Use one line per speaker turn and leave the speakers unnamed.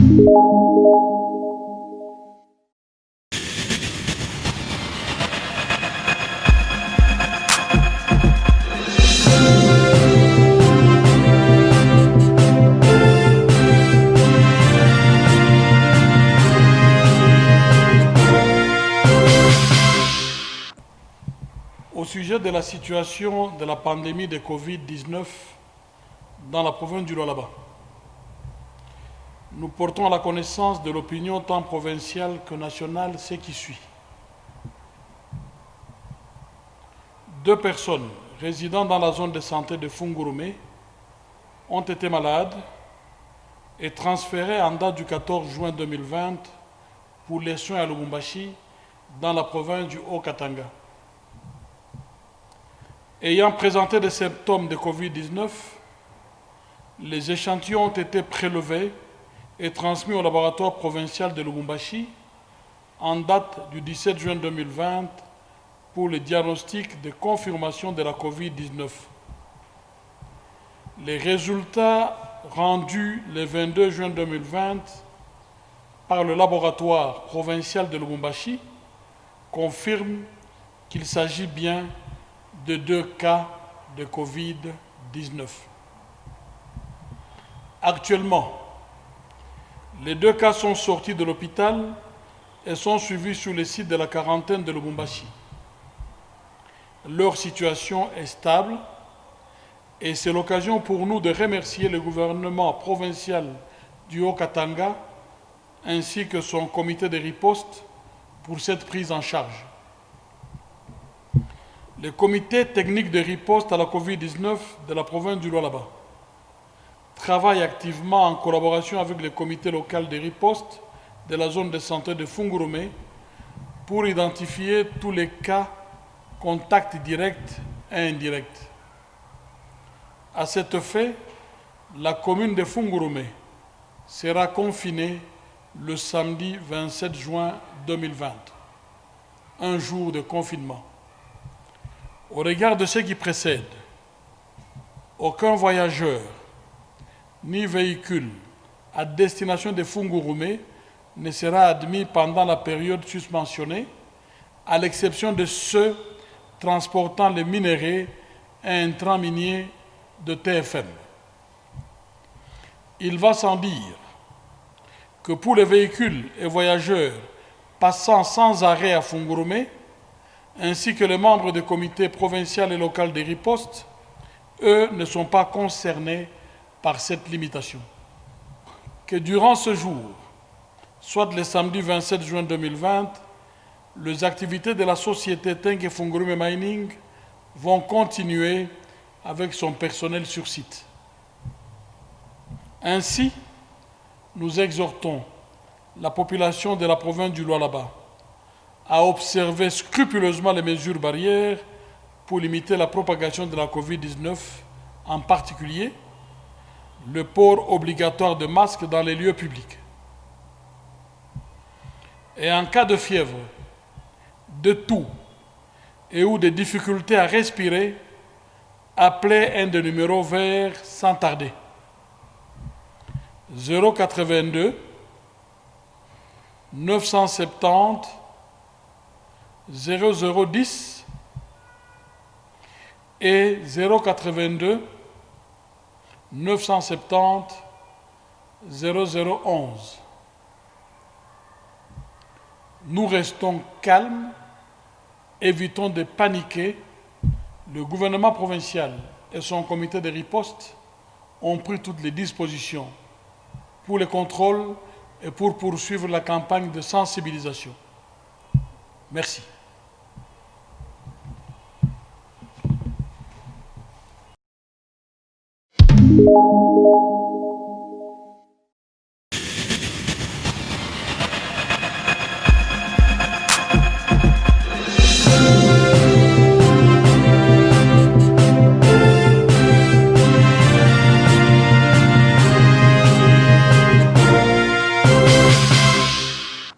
Au sujet de la situation de la pandémie de Covid-19 dans la province du Lualaba, nous portons à la connaissance de l'opinion tant provinciale que nationale ce qui suit. 2 personnes résidant dans la zone de santé de Fungurume ont été malades et transférées en date du 14 juin 2020 pour les soins à Lubumbashi dans la province du Haut-Katanga. Ayant présenté des symptômes de Covid-19, les échantillons ont été prélevés et transmis au laboratoire provincial de Lubumbashi en date du 17 juin 2020 pour le diagnostic de confirmation de la Covid-19. Les résultats rendus le 22 juin 2020 par le laboratoire provincial de Lubumbashi confirment qu'il s'agit bien de 2 cas de Covid-19. Actuellement, les 2 cas sont sortis de l'hôpital et sont suivis sur le site de la quarantaine de Lubumbashi. Leur situation est stable et c'est l'occasion pour nous de remercier le gouvernement provincial du Haut-Katanga ainsi que son comité de riposte pour cette prise en charge. Le comité technique de riposte à la Covid-19 de la province du Lualaba travaille activement en collaboration avec le comité local de riposte de la zone de santé de Fungurume pour identifier tous les cas contacts directs et indirects. À cet effet, la commune de Fungurume sera confinée le samedi 27 juin 2020, un jour de confinement. Au regard de ce qui précède, aucun voyageur ni véhicule à destination de Fungurume ne sera admis pendant la période susmentionnée, à l'exception de ceux transportant les minerais et intrants miniers de TFM. Il va sans dire que pour les véhicules et voyageurs passant sans arrêt à Fungurume, ainsi que les membres du comité provincial et local de riposte, eux ne sont pas concernés par cette limitation. Que durant ce jour, soit le samedi 27 juin 2020, les activités de la société Tenke Fungurume Mining vont continuer avec son personnel sur site. Ainsi, nous exhortons la population de la province du Lualaba à observer scrupuleusement les mesures barrières pour limiter la propagation de la Covid-19, en particulier le port obligatoire de masques dans les lieux publics. Et en cas de fièvre, de toux et ou de difficultés à respirer, appelez un des numéros verts sans tarder. 082 970 0010 et 082 970 0011. Nous restons calmes, évitons de paniquer. Le gouvernement provincial et son comité de riposte ont pris toutes les dispositions pour le contrôle et pour poursuivre la campagne de sensibilisation. Merci.